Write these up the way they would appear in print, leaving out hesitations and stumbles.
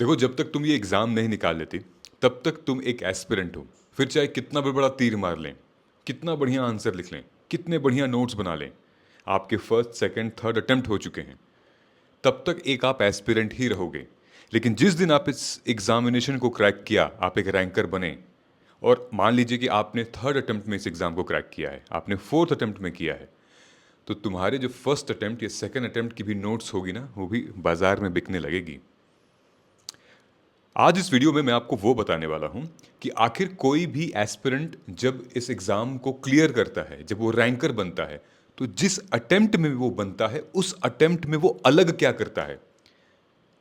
देखो, जब तक तुम ये एग्ज़ाम नहीं निकाल लेती, तब तक तुम एक एस्पिरेंट हो। फिर चाहे कितना भी बड़ा तीर मार लें, कितना बढ़िया आंसर लिख लें, कितने बढ़िया नोट्स बना लें, आपके फर्स्ट, सेकंड, थर्ड अटेम्प्ट हो चुके हैं, तब तक एक आप एस्पिरेंट ही रहोगे। लेकिन जिस दिन आप इस एग्जामिनेशन को क्रैक किया, आप एक रैंकर बने, और मान लीजिए कि आपने थर्ड अटेम्प्ट में इस एग्ज़ाम को क्रैक किया है, आपने फोर्थ अटेम्प्ट में किया है, तो तुम्हारे जो फर्स्ट अटेम्प्ट या सेकंड अटेम्प्ट की भी नोट्स होगी ना, वो भी बाजार में बिकने लगेगी। आज इस वीडियो में मैं आपको वो बताने वाला हूं कि आखिर कोई भी एस्पिरेंट जब इस एग्जाम को क्लियर करता है, जब वो रैंकर बनता है, तो जिस अटेम्प्ट में वो बनता है, उस अटेम्प्ट में वो अलग क्या करता है।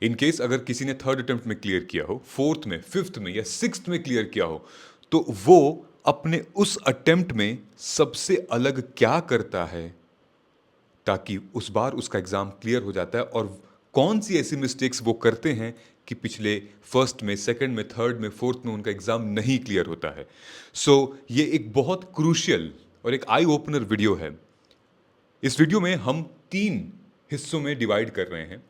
इन केस अगर किसी ने थर्ड अटेम्प्ट में क्लियर किया हो, फोर्थ में, फिफ्थ में या सिक्स्थ में क्लियर किया हो, तो वो अपने उस अटेम्प्ट में सबसे अलग क्या करता है, ताकि उस बार उसका एग्जाम क्लियर हो जाता है। और कौन सी ऐसी मिस्टेक्स वो करते हैं कि पिछले फर्स्ट में, सेकंड में, थर्ड में, फोर्थ में उनका एग्जाम नहीं क्लियर होता है। ये एक बहुत क्रूशियल और एक आई ओपनर वीडियो है। इस वीडियो में हम 3 हिस्सों में डिवाइड कर रहे हैं,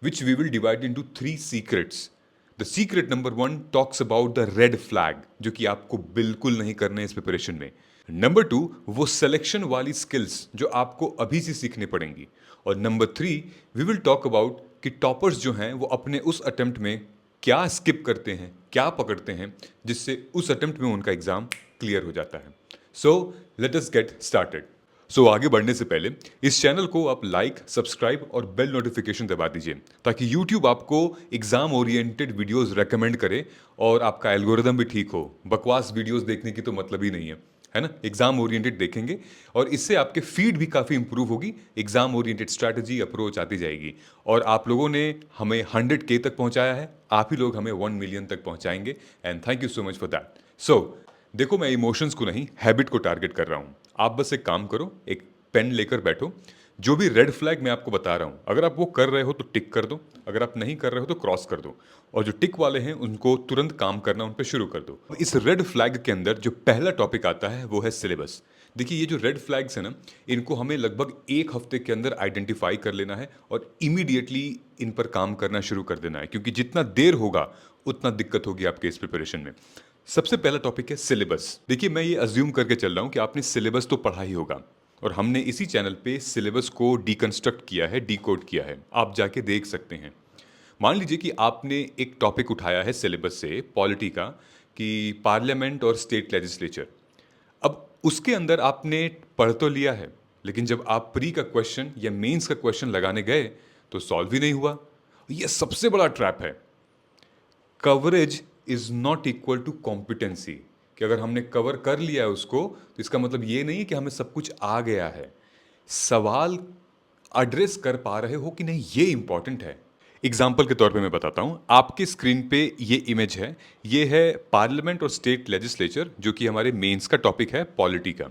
which we will divide into 3 secrets. The secret number 1 talks about the red flag, जो कि आपको बिल्कुल नहीं करना है इस प्रिपरेशन में। नंबर 2 वो सिलेक्शन वाली स्किल्स जो आपको अभी से सीखनी पड़ेंगी। और number 3 we will talk about कि टॉपर्स जो हैं वो अपने उस अटेम्प्ट में क्या स्किप करते हैं, क्या पकड़ते हैं, जिससे उस अटेम्प्ट में उनका एग्जाम क्लियर हो जाता है। So let us get started. आगे बढ़ने से पहले इस चैनल को आप लाइक, सब्सक्राइब और बेल नोटिफिकेशन दबा दीजिए, ताकि यूट्यूब आपको एग्जाम ओरिएंटेड वीडियोस रेकमेंड करे और आपका एल्गोरिदम भी ठीक हो। बकवास वीडियोस देखने की तो मतलब ही नहीं है ना। एग्जाम ओरिएंटेड देखेंगे और इससे आपके फीड भी काफ़ी इंप्रूव होगी, एग्जाम ओरिएंटेड स्ट्रैटेजी अप्रोच आती जाएगी। और आप लोगों ने हमें 100K तक पहुंचाया है, आप ही लोग हमें 1 मिलियन तक पहुंचाएंगे, and thank you so much for that. देखो, मैं इमोशंस को नहीं, हैबिट को टारगेट कर रहा हूं। आप बस एक काम करो, एक पेन लेकर बैठो। जो भी रेड फ्लैग मैं आपको बता रहा हूं, अगर आप वो कर रहे हो तो टिक कर दो, अगर आप नहीं कर रहे हो तो क्रॉस कर दो, और जो टिक वाले हैं उनको तुरंत काम करना, उन पर शुरू कर दो। इस रेड फ्लैग के अंदर जो पहला टॉपिक आता है वो है सिलेबस। देखिए, ये जो रेड फ्लैग्स है ना, इनको हमें लगभग 1 हफ्ते के अंदर आइडेंटिफाई कर लेना है और इमीडिएटली इन पर काम करना शुरू कर देना है, क्योंकि जितना देर होगा उतना दिक्कत होगी आपके इस प्रिपरेशन में। सबसे पहला टॉपिक है सिलेबस। देखिए, मैं ये अज्यूम करके चल रहा हूँ कि आपने सिलेबस तो पढ़ा ही होगा, और हमने इसी चैनल पे सिलेबस को डिकंस्ट्रक्ट किया है, डिकोड किया है, आप जाके देख सकते हैं। मान लीजिए कि आपने एक टॉपिक उठाया है सिलेबस से, पॉलिटी का, कि पार्लियामेंट और स्टेट लेजिस्लेचर। अब उसके अंदर आपने पढ़ तो लिया है, लेकिन जब आप प्री का क्वेश्चन या मेंस का क्वेश्चन लगाने गए तो सॉल्व ही नहीं हुआ। ये सबसे बड़ा ट्रैप है। Coverage is not equal to competency, कि अगर हमने कवर कर लिया है उसको, तो इसका मतलब ये नहीं है कि हमें सब कुछ आ गया है। सवाल एड्रेस कर पा रहे हो कि नहीं, ये इंपॉर्टेंट है। एग्जाम्पल के तौर पे मैं बताता हूं, आपके स्क्रीन पे ये इमेज है, ये है पार्लियामेंट और स्टेट लेजिस्लेचर, जो कि हमारे मेंस का टॉपिक है, पॉलिटी का।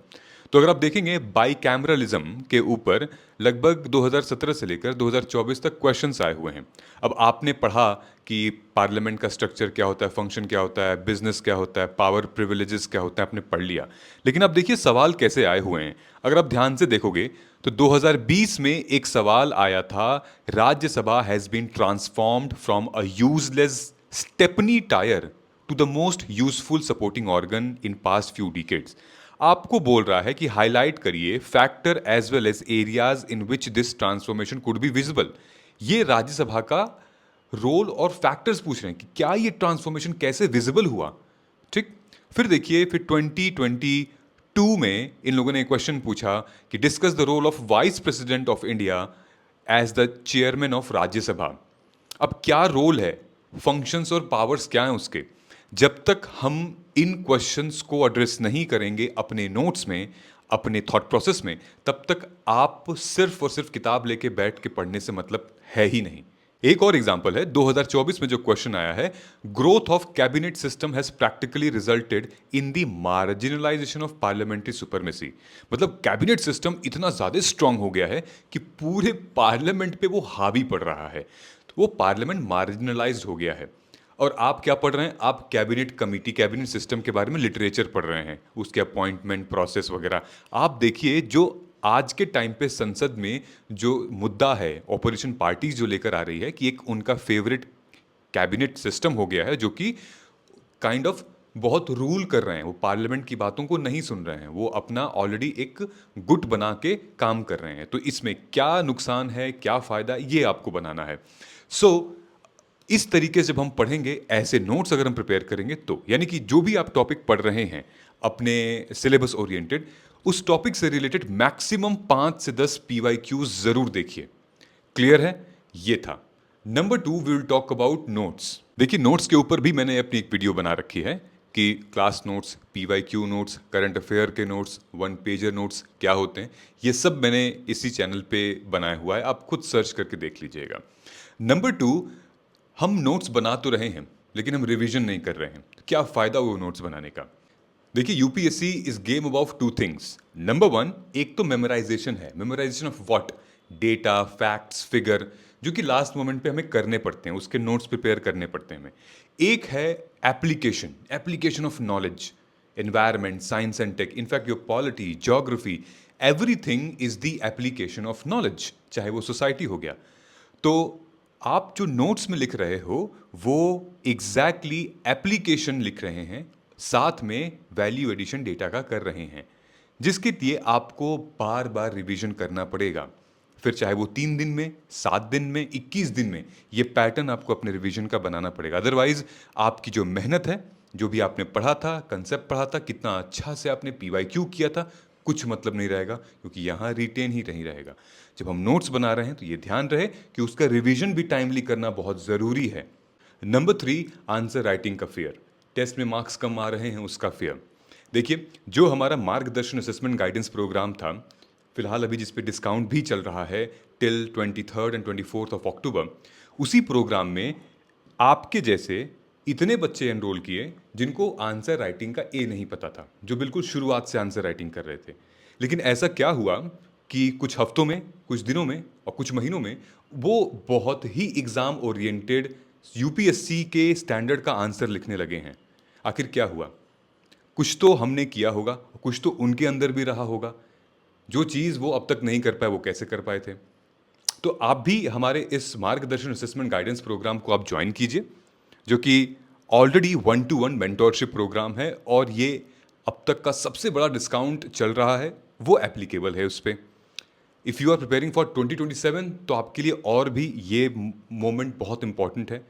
तो अगर आप देखेंगे बाईकैमरलिज्म के ऊपर लगभग 2017 से लेकर 2024 तक क्वेश्चंस आए हुए हैं। अब आपने पढ़ा कि पार्लियामेंट का स्ट्रक्चर क्या होता है, फंक्शन क्या होता है, बिजनेस क्या होता है, पावर प्रिविलेजेस क्या होता है, आपने पढ़ लिया। लेकिन अब देखिए सवाल कैसे आए हुए हैं। अगर आप ध्यान से देखोगे तो 2020 में एक सवाल आया था, Rajya Sabha has been transformed from a useless stepney tyre to the most useful supporting organ in past few decades. आपको बोल रहा है कि हाईलाइट करिए factor as well as areas in which this transformation could be visible. ये राज्यसभा का role और factors पूछ रहे हैं कि क्या ये ट्रांसफॉर्मेशन कैसे विजिबल हुआ। ठीक। फिर देखिए, फिर 2022 में इन लोगों ने एक क्वेश्चन पूछा कि discuss the role of vice president of India as the chairman of Rajya Sabha. अब क्या रोल है, फंक्शंस और पावर्स क्या हैं उसके। जब तक हम इन क्वेश्चंस को एड्रेस नहीं करेंगे अपने नोट्स में, अपने थॉट प्रोसेस में, तब तक आप सिर्फ और सिर्फ किताब लेके बैठ के पढ़ने से मतलब है ही नहीं। एक और एग्जांपल है 2024 में जो क्वेश्चन आया है, growth of cabinet system has practically resulted in the marginalisation of parliamentary supremacy. मतलब कैबिनेट सिस्टम इतना ज्यादा स्ट्रांग हो गया है कि पूरे पार्लियामेंट पे वो हावी पड़ रहा है, तो वो पार्लियामेंट मार्जिनलाइज्ड हो गया है। और आप क्या पढ़ रहे हैं, आप कैबिनेट कमिटी, कैबिनेट सिस्टम के बारे में लिटरेचर पढ़ रहे हैं, उसके अपॉइंटमेंट प्रोसेस वगैरह। आप देखिए, जो आज के टाइम पे संसद में जो मुद्दा है, ऑपोजिशन पार्टीज जो लेकर आ रही है कि एक उनका फेवरेट कैबिनेट सिस्टम हो गया है जो कि काइंड ऑफ बहुत रूल कर रहे हैं, वो पार्लियामेंट की बातों को नहीं सुन रहे हैं, वो अपना ऑलरेडी एक गुट बना के काम कर रहे हैं। तो इसमें क्या नुकसान है, क्या फायदा, ये आपको बनाना है। सो इस तरीके से जब हम पढ़ेंगे, ऐसे नोट्स अगर हम प्रिपेयर करेंगे तो यानी कि जो भी आप टॉपिक पढ़ रहे हैं अपने सिलेबस ओरिएंटेड, उस टॉपिक से रिलेटेड मैक्सिमम 5 से 10 PYQs जरूर देखिए। क्लियर है? ये था। Number 2, we will talk about notes. देखिए, नोट्स के ऊपर भी मैंने अपनी एक वीडियो बना रखी है कि class notes, PYQ notes, current affair के नोट्स, 1 पेजर नोट्स क्या होते हैं। ये सब मैंने इसी चैनल पे बनाया हुआ है, आप खुद सर्च करके देख लीजिएगा। नंबर 2, हम नोट्स बना तो रहे हैं लेकिन हम रिवीजन नहीं कर रहे हैं। तो क्या फायदा वो नोट्स बनाने का? देखिए, UPSC is game about 2 things. Number 1, एक तो मेमोराइजेशन है। Memorisation of what? Data, facts, figure, जो कि लास्ट मोमेंट पे हमें करने पड़ते हैं, उसके नोट्स प्रिपेयर करने पड़ते हैं हमें। एक है application, application of knowledge, environment, science and tech, in fact your polity, geography, everything is the application of knowledge, चाहे वो सोसाइटी हो गया। तो आप जो नोट्स में लिख रहे हो वो एग्जैक्टली एप्लीकेशन लिख रहे हैं, साथ में वैल्यू एडिशन डेटा का कर रहे हैं, जिसके लिए आपको बार बार रिवीजन करना पड़ेगा। फिर चाहे वो 3 दिन में, 7 दिन में, 21 दिन में, ये पैटर्न आपको अपने रिवीजन का बनाना पड़ेगा। अदरवाइज आपकी जो मेहनत है, जो भी आपने पढ़ा था, कंसेप्ट पढ़ा था, कितना अच्छा से आपने PYQ किया था, कुछ मतलब नहीं रहेगा, क्योंकि यहाँ रिटेन ही नहीं रहेगा। जब हम नोट्स बना रहे हैं तो ये ध्यान रहे कि उसका रिवीजन भी टाइमली करना बहुत ज़रूरी है। नंबर 3, आंसर राइटिंग का फियर। टेस्ट में मार्क्स कम आ रहे हैं, उसका फियर। देखिए, जो हमारा मार्गदर्शन असेसमेंट गाइडेंस प्रोग्राम था, फिलहाल अभी जिस पे डिस्काउंट भी चल रहा है टिल 23 एंड 24 ऑफ अक्टूबर, उसी प्रोग्राम में आपके जैसे इतने बच्चे एनरोल किए जिनको आंसर राइटिंग का ए नहीं पता था, जो बिल्कुल शुरुआत से आंसर राइटिंग कर रहे थे। लेकिन ऐसा क्या हुआ कि कुछ हफ्तों में, कुछ दिनों में और कुछ महीनों में वो बहुत ही एग्जाम ओरिएंटेड यूपीएससी के स्टैंडर्ड का आंसर लिखने लगे हैं। आखिर क्या हुआ? कुछ तो हमने किया होगा, कुछ तो उनके अंदर भी रहा होगा। जो चीज़ वो अब तक नहीं कर पाए, वो कैसे कर पाए थे? तो आप भी हमारे इस मार्गदर्शन असेसमेंट गाइडेंस प्रोग्राम को आप ज्वाइन कीजिए, जो कि ऑलरेडी 1-to-1 मेंटोरशिप प्रोग्राम है, और ये अब तक का सबसे बड़ा डिस्काउंट चल रहा है, वो एप्लीकेबल है उस पर। If you are preparing for 2027, तो आपके लिए और भी ये मोमेंट बहुत इंपॉर्टेंट है।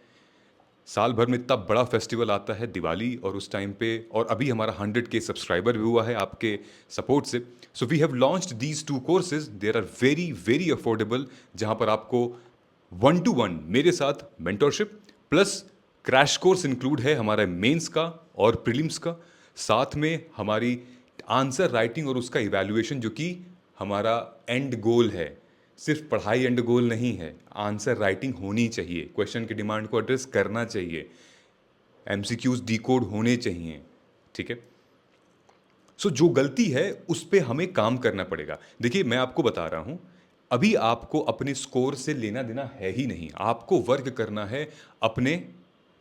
साल भर में इतना बड़ा फेस्टिवल आता है, दिवाली, और उस टाइम पे, और अभी हमारा 100K सब्सक्राइबर भी हुआ है आपके सपोर्ट से। So we have launched these 2 courses, there are very very affordable, जहाँ पर आपको 1-to-1 मेरे साथ mentorship plus crash course include है हमारा मेंस का और प्रीलिम्स का, साथ में हमारी आंसर राइटिंग और उसका इवैल्यूएशन, जो कि हमारा एंड गोल है। सिर्फ पढ़ाई एंड गोल नहीं है, आंसर राइटिंग होनी चाहिए, क्वेश्चन की डिमांड को एड्रेस करना चाहिए, MCQs डिकोड होने चाहिए। ठीक है? सो जो गलती है उस पर हमें काम करना पड़ेगा। देखिए, मैं आपको बता रहा हूं, अभी आपको अपने स्कोर से लेना देना है ही नहीं, आपको वर्क करना है अपने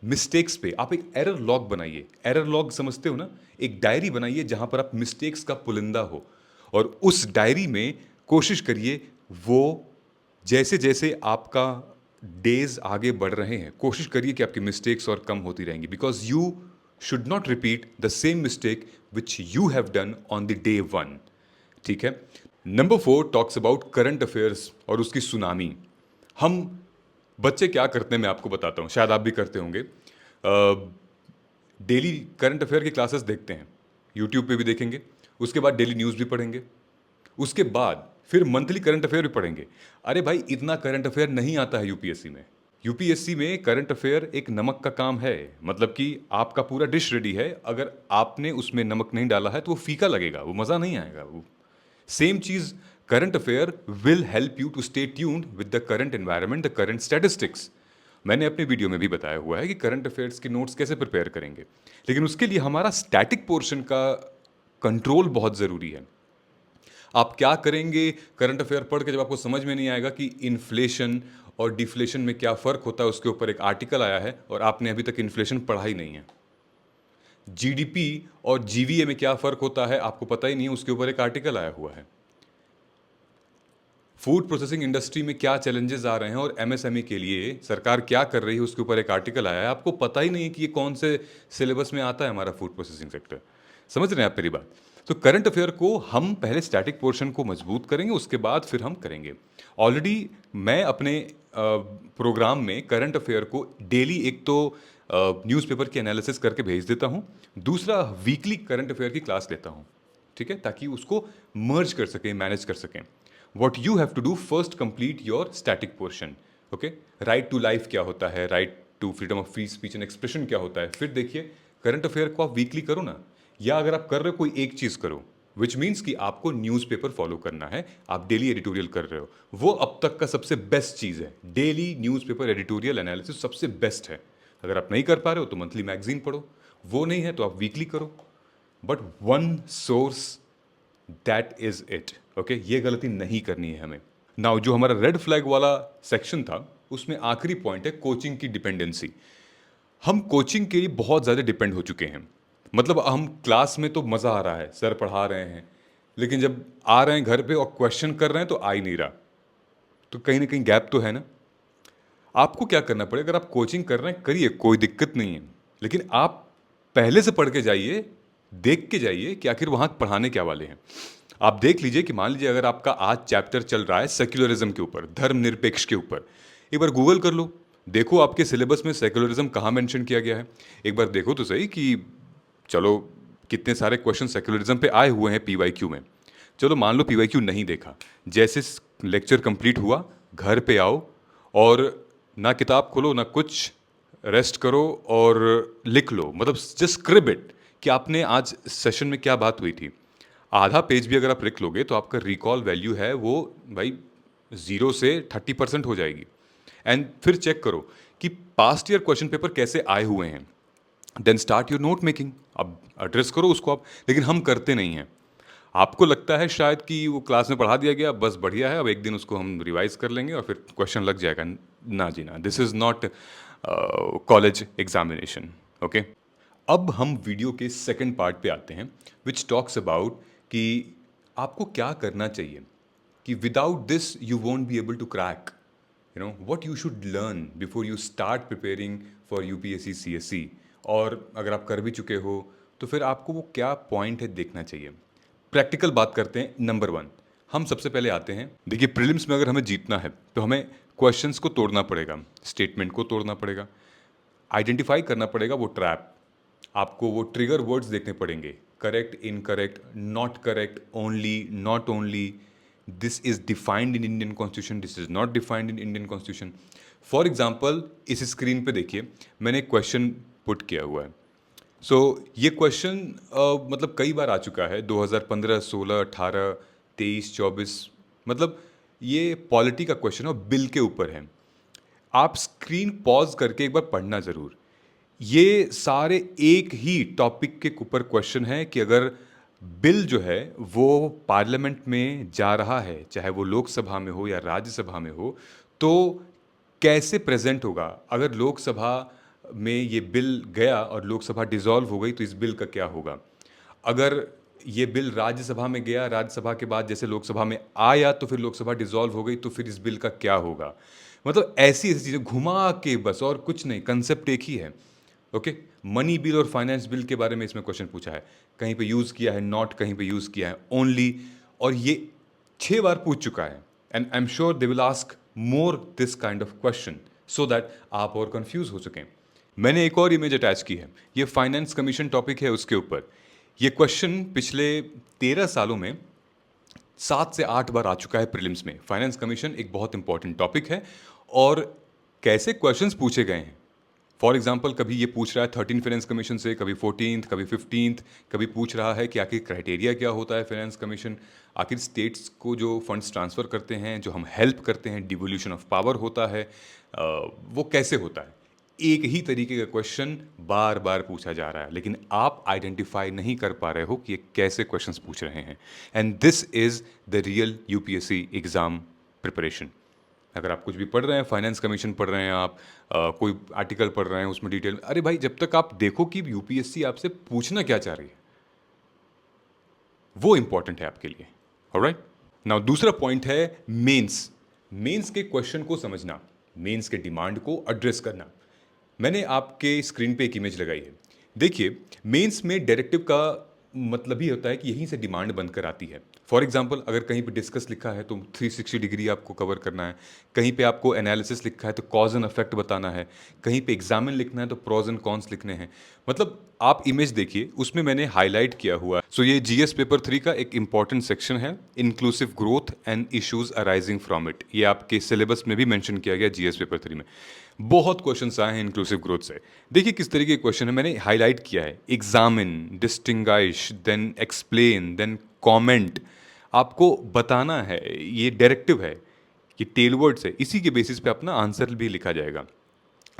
मिस्टेक्स पे। आप एक एरर लॉग बनाइए। एरर लॉग समझते हो ना? एक डायरी बनाइए जहां पर आप मिस्टेक्स का पुलिंदा हो, और उस डायरी में कोशिश करिए, वो जैसे जैसे आपका डेज आगे बढ़ रहे हैं, कोशिश करिए कि आपकी मिस्टेक्स और कम होती रहेंगी, because you should not repeat the same mistake which you have done on the day 1। ठीक है? Number 4 talks about current affairs और उसकी सुनामी। हम बच्चे क्या करते हैं मैं आपको बताता हूँ, शायद आप भी करते होंगे। डेली करंट अफेयर की क्लासेस देखते हैं, यूट्यूब पे भी देखेंगे, उसके बाद डेली न्यूज़ भी पढ़ेंगे, उसके बाद फिर मंथली करंट अफेयर भी पढ़ेंगे। अरे भाई, इतना करंट अफेयर नहीं आता है यूपीएससी में। यूपीएससी में करंट अफेयर एक नमक का काम है, मतलब कि आपका पूरा डिश रेडी है, अगर आपने उसमें नमक नहीं डाला है तो वो फीका लगेगा, वो मज़ा नहीं आएगा। वो सेम चीज़, current affair will help you to stay tuned with the current environment, the current statistics. मैंने अपने वीडियो में भी बताया हुआ है कि करंट अफेयर्स के नोट्स कैसे प्रिपेयर करेंगे, लेकिन उसके लिए हमारा स्टैटिक पोर्शन का कंट्रोल बहुत ज़रूरी है। आप क्या करेंगे करंट अफेयर पढ़ के, जब आपको समझ में नहीं आएगा कि इन्फ्लेशन और डिफ्लेशन में क्या फ़र्क होता है? उसके ऊपर एक आर्टिकल आया है और आपने अभी तक इन्फ्लेशन पढ़ा ही नहीं है। जीडीपी और जीवीए में क्या फ़र्क होता है आपको पता ही नहीं है, उसके ऊपर एक आर्टिकल आया हुआ है। फूड प्रोसेसिंग इंडस्ट्री में क्या चैलेंजेस आ रहे हैं और एमएसएमई के लिए सरकार क्या कर रही है, उसके ऊपर एक आर्टिकल आया है। आपको पता ही नहीं है कि ये कौन से सिलेबस में आता है हमारा फूड प्रोसेसिंग सेक्टर। समझ रहे हैं आप मेरी बात? तो करंट अफेयर को हम पहले स्टैटिक पोर्शन को मजबूत करेंगे, उसके बाद फिर हम करेंगे। ऑलरेडी मैं अपने प्रोग्राम में करंट अफेयर को डेली एक तो न्यूज़पेपर की एनालिसिस करके भेज देता हूँ, दूसरा वीकली करंट अफेयर की क्लास लेता हूँ, ठीक है, ताकि उसको मर्ज कर सकें, मैनेज कर सकें। What you have to do, first complete your static portion. Okay, right to life क्या होता है, right to freedom of free speech and expression क्या होता है, फिर देखिए करंट अफेयर को आप वीकली करो ना, या अगर आप कर रहे हो कोई एक चीज करो, विच मीन्स कि आपको न्यूज़पेपर फॉलो करना है, आप डेली एडिटोरियल कर रहे हो, वो अब तक का सबसे बेस्ट चीज है। डेली न्यूज़पेपर एडिटोरियल एनालिसिस सबसे बेस्ट है। अगर आप नहीं कर पा रहे हो तो मंथली मैगजीन पढ़ो, वो नहीं है तो आप वीकली करो, but one source, that is it. Okay, ये गलती नहीं करनी है हमें। नाउ जो हमारा रेड फ्लैग वाला सेक्शन था, उसमें आखिरी पॉइंट है कोचिंग की डिपेंडेंसी। हम कोचिंग के लिए बहुत ज़्यादा डिपेंड हो चुके हैं। मतलब हम क्लास में तो मज़ा आ रहा है, सर पढ़ा रहे हैं, लेकिन जब आ रहे हैं घर पे और क्वेश्चन कर रहे हैं तो आ ही नहीं रहा। तो कहीं ना कहीं गैप तो है ना। आपको क्या करना पड़ेगा, अगर आप कोचिंग कर रहे हैं करिए, कोई दिक्कत नहीं है, लेकिन आप पहले से पढ़ के जाइए, देख के जाइए कि आखिर वहाँ पढ़ाने क्या वाले हैं। आप देख लीजिए कि मान लीजिए अगर आपका आज चैप्टर चल रहा है सेक्युलरिज्म के ऊपर, धर्मनिरपेक्ष के ऊपर, एक बार गूगल कर लो, देखो आपके सिलेबस में सेक्युलरिज्म कहाँ मेंशन किया गया है। एक बार देखो तो सही कि चलो कितने सारे क्वेश्चन सेक्युलरिज्म पे आए हुए हैं पीवाईक्यू में। चलो मान लो पीवाईक्यू नहीं देखा, जैसे लेक्चर कंप्लीट हुआ घर पे आओ और ना किताब खोलो ना कुछ, रेस्ट करो और लिख लो, मतलब जस्ट स्क्रिब इट कि आपने आज सेशन में क्या बात हुई थी। आधा पेज भी अगर आप लिख लोगे तो आपका रिकॉल वैल्यू है वो भाई 0 से 30% हो जाएगी। एंड फिर चेक करो कि पास्ट ईयर क्वेश्चन पेपर कैसे आए हुए हैं, then start your note making. अब एड्रेस करो उसको आप, लेकिन हम करते नहीं हैं। आपको लगता है शायद कि वो क्लास में पढ़ा दिया गया, बस बढ़िया है, अब एक दिन उसको हम रिवाइज कर लेंगे और फिर क्वेश्चन लग जाएगा। ना जी ना, this is not college examination. Okay, अब हम वीडियो के सेकंड पार्ट पे आते हैं, विच टॉक्स अबाउट कि आपको क्या करना चाहिए, कि without this you won't be able to crack, you know what you should learn before you start preparing for UPSC CSC. और अगर आप कर भी चुके हो तो फिर आपको वो क्या पॉइंट है देखना चाहिए। प्रैक्टिकल बात करते हैं। नंबर वन, हम सबसे पहले आते हैं, देखिए प्रीलिम्स में अगर हमें जीतना है तो हमें क्वेश्चंस को तोड़ना पड़ेगा, स्टेटमेंट को तोड़ना पड़ेगा, आइडेंटिफाई करना पड़ेगा वो ट्रैप, आपको वो ट्रिगर वर्ड्स देखने पड़ेंगे, correct, incorrect, not correct, only, not only, this is defined in Indian constitution, this is not defined in Indian constitution. For example इस स्क्रीन पे देखिए मैंने एक क्वेश्चन पुट किया हुआ है। सो ये क्वेश्चन मतलब कई बार आ चुका है, 2015, 16, 18, 23, 24, मतलब ये पॉलिटी का क्वेश्चन है और बिल के ऊपर है। आप स्क्रीन पॉज करके एक बार पढ़ना ज़रूर। ये सारे एक ही टॉपिक के ऊपर क्वेश्चन है कि अगर बिल जो है वो पार्लियामेंट में जा रहा है, चाहे वो लोकसभा में हो या राज्यसभा में हो, तो कैसे प्रेजेंट होगा। अगर लोकसभा में ये बिल गया और लोकसभा डिसॉल्व हो गई तो इस बिल का क्या होगा। अगर ये बिल राज्यसभा में गया, राज्यसभा के बाद जैसे लोकसभा में आया तो फिर लोकसभा डिसॉल्व हो गई तो फिर इस बिल का क्या होगा। मतलब ऐसी ऐसी चीज़ें घुमा के, बस और कुछ नहीं, कंसेप्ट एक ही है। ओके, मनी बिल और फाइनेंस बिल के बारे में इसमें क्वेश्चन पूछा है, कहीं पे यूज़ किया है नॉट, कहीं पे यूज़ किया है ओनली, और ये 6 बार पूछ चुका है। And I am sure they will ask more this kind of question so that आप और कंफ्यूज हो सकें। मैंने एक और इमेज अटैच की है, ये फाइनेंस कमीशन टॉपिक है, उसके ऊपर ये क्वेश्चन पिछले 13 सालों में 7 से 8 बार आ चुका है प्रीलिम्स में। फाइनेंस कमीशन एक बहुत इंपॉर्टेंट टॉपिक है और कैसे क्वेश्चंस पूछे गए हैं। फॉर एग्जाम्पल कभी ये पूछ रहा है 13 फाइनेंस कमीशन से, कभी 14th, कभी 15th, कभी पूछ रहा है कि आखिर क्राइटेरिया क्या होता है फाइनेंस कमीशन, आखिर स्टेट्स को जो फंड्स ट्रांसफ़र करते हैं, जो हम हेल्प करते हैं, डिवोल्यूशन ऑफ पावर होता है, वो कैसे होता है। एक ही तरीके का क्वेश्चन बार बार पूछा जा रहा है, लेकिन आप आइडेंटिफाई नहीं कर पा रहे हो कि ये कैसे क्वेश्चंस पूछ रहे हैं। And this is the real UPSC exam preparation. अगर आप कुछ भी पढ़ रहे हैं, फाइनेंस कमीशन पढ़ रहे हैं, आप कोई आर्टिकल पढ़ रहे हैं उसमें डिटेल में, अरे भाई जब तक आप देखो कि यूपीएससी आपसे पूछना क्या चाह रही है, वो इंपॉर्टेंट है आपके लिए। ऑलराइट, नाउ दूसरा पॉइंट है मेंस। मेंस के क्वेश्चन को समझना, मेंस के डिमांड को एड्रेस करना। मैंने आपके स्क्रीन पे एक इमेज लगाई है। देखिए, मेंस में डायरेक्टिव का मतलब ही होता है कि यहीं से डिमांड बनकर आती है। फॉर एग्जांपल, अगर कहीं पे डिस्कस लिखा है तो 360 डिग्री आपको कवर करना है। कहीं पे आपको एनालिसिस लिखा है तो कॉज एंड इफेक्ट बताना है। कहीं पे एग्जामिन लिखना है तो प्रोज एंड कॉन्स लिखने हैं। मतलब आप इमेज देखिए, उसमें मैंने हाईलाइट किया हुआ। सो ये जीएस पेपर 3 का एक इंपॉर्टेंट सेक्शन है, inclusive growth and issues arising from it. ये आपके सिलेबस में भी मेंशन किया गया जीएस पेपर 3 में। बहुत क्वेश्चंस आए हैं इंक्लूसिव ग्रोथ से। देखिए किस तरीके के क्वेश्चन है, मैंने हाईलाइट किया है। Examine, distinguish, then explain, then comment. आपको बताना है, ये डायरेक्टिव है, ये टेलवर्ड्स है। इसी के बेसिस पे अपना आंसर भी लिखा जाएगा।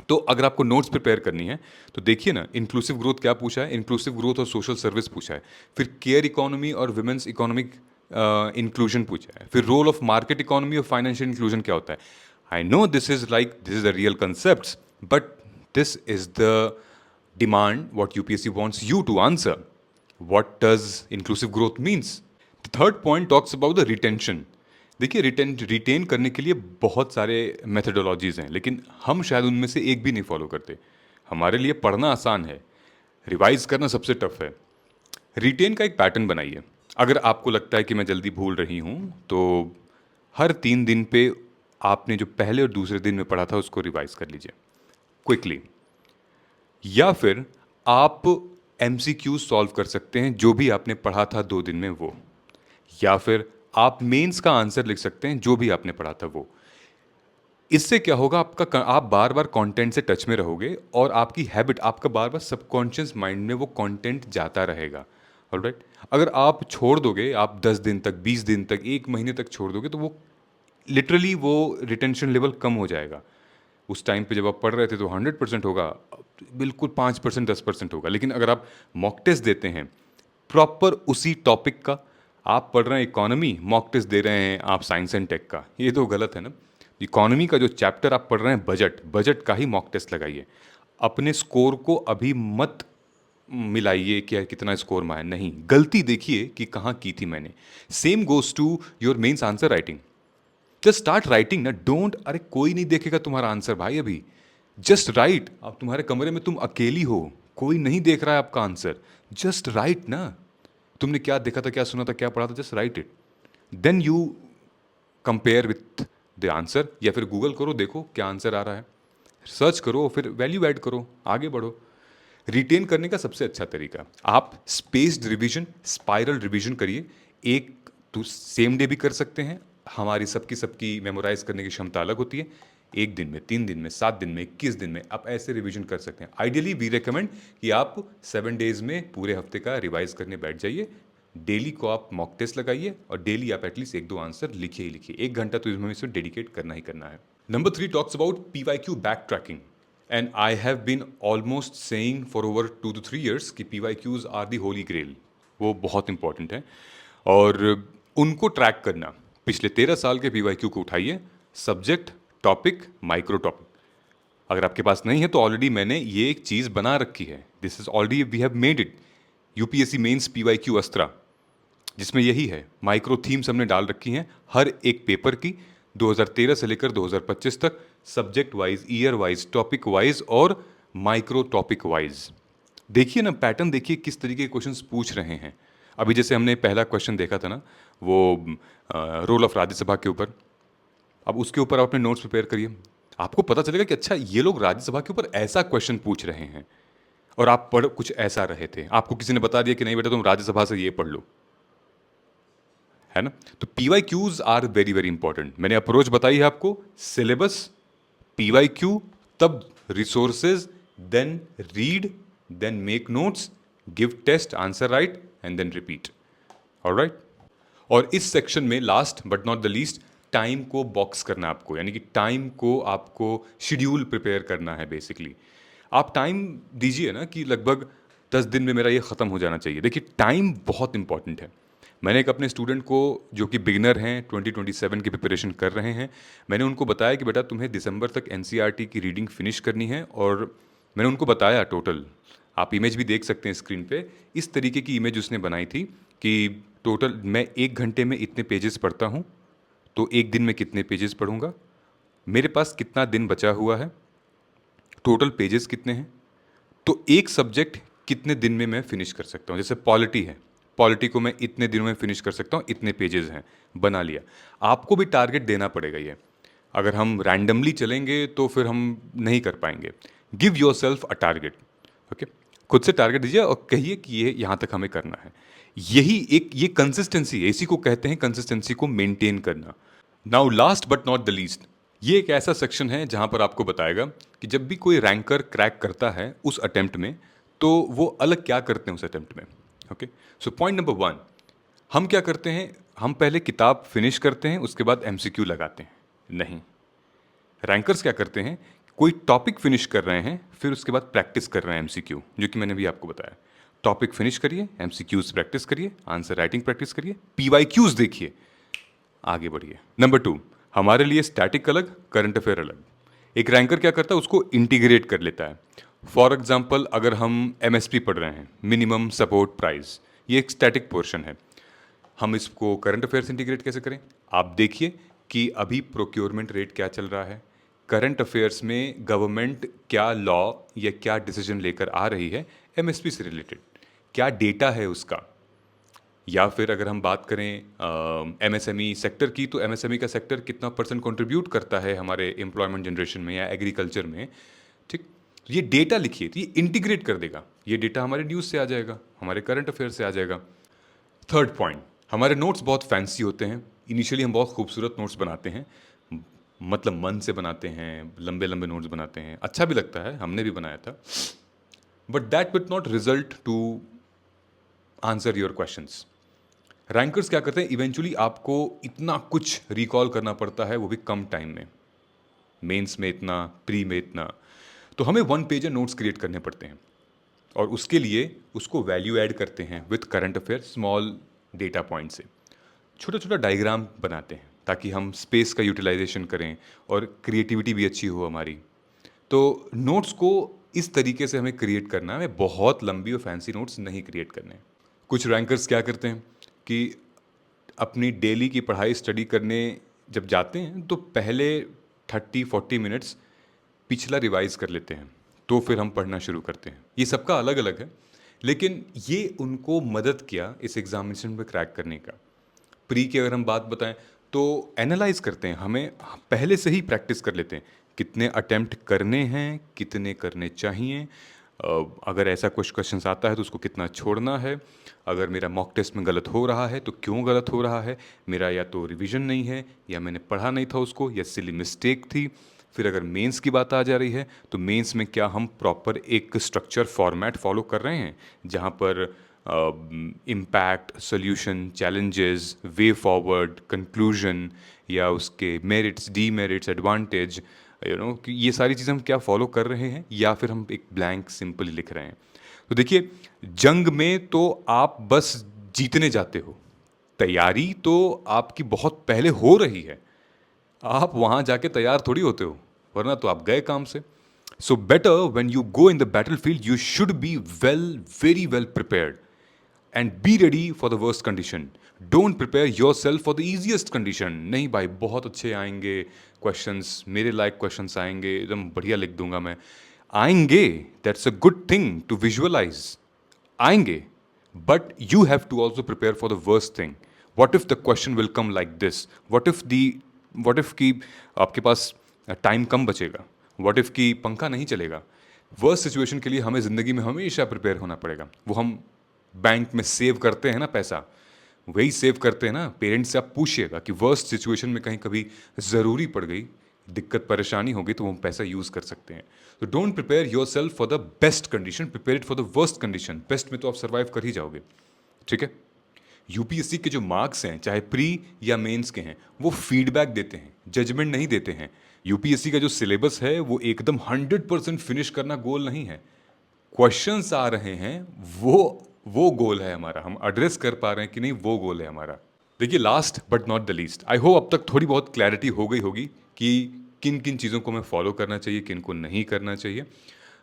तो अगर आपको नोट्स प्रिपेयर करनी है तो देखिए ना, इंक्लूसिव ग्रोथ क्या पूछा है, इंक्लूसिव ग्रोथ और सोशल सर्विस पूछा है। फिर केयर इकोनॉमी और वुमेन्स इकोनॉमिक इंक्लूजन पूछा है। फिर रोल ऑफ मार्केट इकोनॉमी और फाइनेंशियल इंक्लूजन क्या होता है। I know this is the real concept, but this is the demand what UPSC wants you to answer. What does inclusive growth means? The third point talks about the retention. देखिए, retain करने के लिए बहुत सारे methodologies हैं, लेकिन हम शायद उनमें से एक भी नहीं फॉलो करते। हमारे लिए पढ़ना आसान है, रिवाइज करना सबसे टफ है। रिटेन का एक पैटर्न बनाइए। अगर आपको लगता है कि मैं जल्दी भूल रही हूँ, तो हर 3 दिन पे आपने जो पहले और दूसरे दिन में पढ़ा था उसको रिवाइज कर लीजिए क्विकली। या फिर आप एमसीक्यू सॉल्व कर सकते हैं जो भी आपने पढ़ा था 2 दिन में वो। या फिर आप मेंस का आंसर लिख सकते हैं जो भी आपने पढ़ा था वो। इससे क्या होगा, आप बार बार कंटेंट से टच में रहोगे और आपकी हैबिट, आपका बार बार सबकॉन्शियस माइंड में वो कंटेंट जाता रहेगा। ऑलराइट। अगर आप छोड़ दोगे, आप 10 दिन तक, 20 दिन तक, 1 महीने तक छोड़ दोगे, तो वो लिटरली वो रिटेंशन लेवल कम हो जाएगा। उस टाइम पे जब आप पढ़ रहे थे तो 100% होगा, बिल्कुल 5% 10% होगा। लेकिन अगर आप मॉक टेस्ट देते हैं प्रॉपर उसी टॉपिक का, आप पढ़ रहे हैं इकोनॉमी, मॉक टेस्ट दे रहे हैं आप साइंस एंड टेक का, ये तो गलत है ना। इकोनॉमी का जो चैप्टर आप पढ़ रहे हैं, बजट, बजट का ही मॉक टेस्ट लगाइए। अपने स्कोर को अभी मत मिलाइए कि कितना स्कोर में है, नहीं, गलती देखिए कि कहाँ की थी मैंने। Same goes to your mains answer writing. Just start writing ना, डोंट, अरे कोई नहीं देखेगा तुम्हारा आंसर भाई अभी। Just write. अब तुम्हारे कमरे में तुम अकेली हो, कोई नहीं देख रहा है आपका आंसर। जस्ट राइट ना, तुमने क्या देखा था, क्या सुना था, क्या पढ़ा था, just write it. Then you compare with the answer, या फिर गूगल करो, देखो क्या आंसर आ रहा है, सर्च करो, फिर वैल्यू ऐड करो, आगे बढ़ो। रिटेन करने का सबसे अच्छा तरीका, आप स्पेस्ड रिवीजन, स्पाइरल रिवीजन करिए। एक तो सेम डे भी कर सकते हैं, हमारी सबकी सबकी मेमोराइज करने की क्षमता अलग होती है। 1 दिन में, 3 दिन में, 7 दिन में, 21 दिन में आप ऐसे रिवीजन कर सकते हैं। आइडियली वी रिकमेंड कि आप 7 डेज में पूरे हफ्ते का रिवाइज करने बैठ जाइए। डेली को आप मॉक टेस्ट लगाइए और डेली आप एटलीस्ट 1-2 आंसर लिखिए ही लिखिए। 1 घंटा तो इसमें डेडिकेट करना ही करना है। Number 3 talks about PYQ backtracking. And I have been almost saying for over 2 to 3 years कि PYQs are the holy grail. वो बहुत इंपॉर्टेंट है और उनको ट्रैक करना। पिछले 13 साल के PYQ को उठाइए, सब्जेक्ट, टॉपिक, माइक्रो टॉपिक। अगर आपके पास नहीं है तो ऑलरेडी मैंने ये एक चीज़ बना रखी है, this is already we have made it, UPSC mains PYQ Astra, जिसमें यही है। माइक्रो थीम्स हमने डाल रखी हैं हर एक पेपर की, 2013 से लेकर 2025 तक, subject wise, year wise, topic wise और माइक्रो टॉपिक वाइज। देखिए ना, पैटर्न देखिए किस तरीके के क्वेश्चंस पूछ रहे हैं। अभी जैसे हमने पहला क्वेश्चन देखा था ना, वो रोल ऑफ राज्यसभा के ऊपर। अब उसके ऊपर आप अपने नोट्स प्रिपेयर करिए, आपको पता चलेगा कि अच्छा ये लोग राज्यसभा के ऊपर ऐसा क्वेश्चन पूछ रहे हैं, और आप पढ़ कुछ ऐसा रहे थे, आपको किसी ने बता दिया कि नहीं बेटा तुम राज्यसभा से ये पढ़ लो, है ना। तो PYQs are very very important. मैंने अप्रोच बताई है आपको, सिलेबस, PYQ, तब resources, then read, then make notes, give test, answer write and then repeat. Alright. और इस सेक्शन में last but not the least, time को बॉक्स करना है आपको, यानी कि टाइम को आपको शेड्यूल प्रिपेयर करना है बेसिकली। आप टाइम दीजिए ना कि लगभग 10 दिन में मेरा ये ख़त्म हो जाना चाहिए। देखिए टाइम बहुत इंपॉर्टेंट है। मैंने एक अपने स्टूडेंट को, जो कि बिगिनर हैं, 2027 की प्रिपरेशन कर रहे हैं, मैंने उनको बताया कि बेटा तुम्हें दिसंबर तक NCERT की रीडिंग फिनिश करनी है। और मैंने उनको बताया टोटल, आप इमेज भी देख सकते हैं स्क्रीन पे, इस तरीके की इमेज उसने बनाई थी कि टोटल मैं 1 घंटे में इतने पेजेस पढ़ता हूँ, तो एक दिन में कितने पेजेस पढ़ूंगा, मेरे पास कितना दिन बचा हुआ है, टोटल पेजेस कितने हैं, तो एक सब्जेक्ट कितने दिन में मैं फिनिश कर सकता हूँ। जैसे पॉलिटी है, पॉलिटी को मैं इतने दिनों में फिनिश कर सकता हूँ, इतने पेजेस हैं, बना लिया। आपको भी टारगेट देना पड़ेगा ये। अगर हम रैंडमली चलेंगे तो फिर हम नहीं कर पाएंगे। Give your self a target. Okay, खुद से टारगेट दीजिए और कहिए कि ये यहाँ तक हमें करना है। यही एक ये कंसिस्टेंसी है, इसी को कहते हैं कंसिस्टेंसी को मेंटेन करना। Now last but not the least, ये एक ऐसा सेक्शन है जहां पर आपको बताएगा कि जब भी कोई रैंकर क्रैक करता है उस अटेम्प्ट में, तो वो अलग क्या करते हैं उस अटेम्प्ट में। ओके, सो पॉइंट नंबर 1, हम क्या करते हैं, हम पहले किताब फिनिश करते हैं, उसके बाद एमसीक्यू लगाते हैं। नहीं, रैंकर्स क्या करते हैं, कोई टॉपिक फिनिश कर रहे हैं, फिर उसके बाद प्रैक्टिस कर रहे हैं एमसीक्यू, जो कि मैंने भी आपको बताया। टॉपिक फिनिश करिए, एमसीक्यूज प्रैक्टिस करिए, आंसर राइटिंग प्रैक्टिस करिए, पीवाईक्यूज देखिए, आगे बढ़िए। नंबर 2, हमारे लिए स्टैटिक अलग, करंट अफेयर अलग। एक रैंकर क्या करता है, उसको इंटीग्रेट कर लेता है। फॉर एग्जाम्पल, अगर हम एमएसपी पढ़ रहे हैं, मिनिमम सपोर्ट प्राइस, ये एक स्टैटिक पोर्शन है, हम इसको करंट अफेयर से इंटीग्रेट कैसे करें। आप देखिए कि अभी प्रोक्योरमेंट रेट क्या चल रहा है, करंट अफेयर्स में गवर्नमेंट क्या लॉ या क्या डिसीजन लेकर आ रही है एमएसपी से रिलेटेड, क्या डेटा है उसका। या फिर अगर हम बात करें एमएसएमई सेक्टर की, तो एमएसएमई का सेक्टर कितना परसेंट कंट्रीब्यूट करता है हमारे एम्प्लॉयमेंट जनरेशन में या एग्रीकल्चर में। ठीक, तो ये डेटा लिखिए, तो ये इंटीग्रेट कर देगा। ये डेटा हमारे न्यूज़ से आ जाएगा, हमारे करंट अफेयर से आ जाएगा। थर्ड पॉइंट, हमारे नोट्स बहुत फैंसी होते हैं। इनिशियली हम बहुत खूबसूरत नोट्स बनाते हैं, मतलब मन से बनाते हैं, लंबे लंबे नोट्स बनाते हैं, अच्छा भी लगता है, हमने भी बनाया था। But that will not result to answer your questions. Rankers क्या करते हैं, इवेंचुअली आपको इतना कुछ रिकॉल करना पड़ता है, वो भी कम टाइम में। मेंस में इतना, प्री में इतना, तो हमें 1 पेज नोट्स क्रिएट करने पड़ते हैं, और उसके लिए उसको वैल्यू ऐड करते हैं with current affair, small data point से। छोटा छोटा डायग्राम बनाते हैं ताकि हम स्पेस का यूटिलाइजेशन करें और क्रिएटिविटी भी अच्छी हो हमारी। तो नोट्स को इस तरीके से हमें क्रिएट करना है, हमें बहुत लंबी और फैंसी नोट्स नहीं क्रिएट करने हैं। कुछ रैंकर्स क्या करते हैं कि अपनी डेली की पढ़ाई स्टडी करने जब जाते हैं, तो पहले 30-40 मिनट्स पिछला रिवाइज कर लेते हैं, तो फिर हम पढ़ना शुरू करते हैं। ये सबका अलग अलग है, लेकिन ये उनको मदद किया इस एग्जामिनेशन में क्रैक करने का। प्री की अगर हम बात बताएं, तो एनालाइज करते हैं, हमें पहले से ही प्रैक्टिस कर लेते हैं, कितने अटेम्प्ट करने हैं, कितने करने चाहिए, अगर ऐसा कुछ क्वेश्चंस आता है तो उसको कितना छोड़ना है, अगर मेरा मॉक टेस्ट में गलत हो रहा है तो क्यों गलत हो रहा है, मेरा या तो रिवीजन नहीं है, या मैंने पढ़ा नहीं था उसको, या सिली मिस्टेक थी। फिर अगर मेंस की बात आ जा रही है, तो मेंस में क्या हम प्रॉपर एक स्ट्रक्चर फॉर्मेट फॉलो कर रहे हैं, जहाँ पर impact, solution, challenges, way forward, conclusion, या उसके मेरिट्स, डीमेरिट्स, एडवांटेज, कि ये सारी चीज़ें हम क्या फॉलो कर रहे हैं, या फिर हम एक ब्लैंक सिंपली लिख रहे हैं। तो देखिए, जंग में तो आप बस जीतने जाते हो, तैयारी तो आपकी बहुत पहले हो रही है, आप वहाँ जाके तैयार थोड़ी होते हो, वरना तो आप गए काम से। So better when you go in the battle field, you should be very well prepared and be ready for the worst condition. Don't prepare your self for the easiest condition. नहीं भाई, बहुत अच्छे आएंगे क्वेश्चंस, मेरे लायक questions आएंगे, एकदम बढ़िया लिख दूंगा मैं। आएंगे, that's a good thing to visualise, आएंगे, but you have to also prepare for the worst thing. What if the question will come like this, what if की आपके पास टाइम कम बचेगा, वॉट इफ की पंखा नहीं चलेगा। वर्स्ट सिचुएशन के लिए हमें ज़िंदगी में हमेशा प्रिपेयर होना पड़ेगा। वो हम बैंक में सेव करते हैं ना पैसा, वही सेव करते हैं ना। पेरेंट्स से आप पूछिएगा कि वर्स्ट सिचुएशन में कहीं कभी ज़रूरी पड़ गई, दिक्कत परेशानी हो गई, तो वो हम पैसा यूज़ कर सकते हैं। तो don't prepare your self for the best condition, prepare it for the worst condition. Best में तो आप सर्वाइव कर ही जाओगे, ठीक है। यूपीएससी के जो मार्क्स हैं, चाहे प्री या मेंस के हैं, वो फीडबैक देते हैं, जजमेंट नहीं देते हैं। यूपीएससी का जो सिलेबस है वो एकदम 100% फिनिश करना गोल नहीं है। क्वेश्चंस आ रहे हैं, वो गोल है हमारा, हम एड्रेस कर पा रहे हैं कि नहीं, वो गोल है हमारा। देखिए, last but not the least, I hope अब तक थोड़ी बहुत क्लैरिटी हो गई होगी कि किन किन चीज़ों को हमें फॉलो करना चाहिए, किन को नहीं करना चाहिए।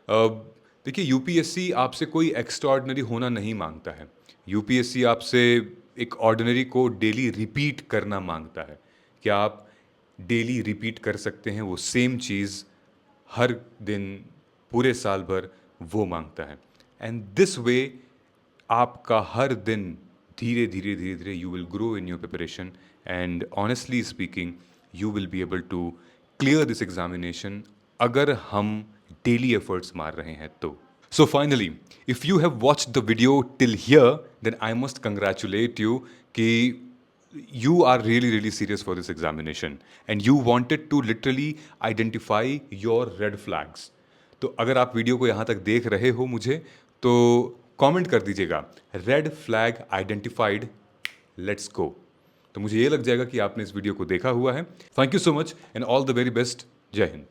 देखिए, यूपीएससी आपसे कोई एक्स्ट्राऑर्डिनरी होना नहीं मांगता है। यूपीएससी आपसे एक ऑर्डिनरी को डेली रिपीट करना मांगता है कि आप डेली रिपीट कर सकते हैं वो सेम चीज़ हर दिन पूरे साल भर, वो मांगता है। एंड दिस वे आपका हर दिन धीरे धीरे धीरे धीरे you will grow in your preparation, and honestly speaking you will be able to clear this examination अगर हम डेली एफर्ट्स मार रहे हैं तो। So finally, if you have watched the video till here, then I must congratulate you कि you are really really serious for this examination and you wanted to literally identify your red flags. तो अगर आप video को यहाँ तक देख रहे हो मुझे, तो कमेंट कर दीजिएगा red flag identified, let's go. तो मुझे ये लग जाएगा कि आपने इस वीडियो को देखा हुआ है। Thank you so much and all the very best. जय हिंद।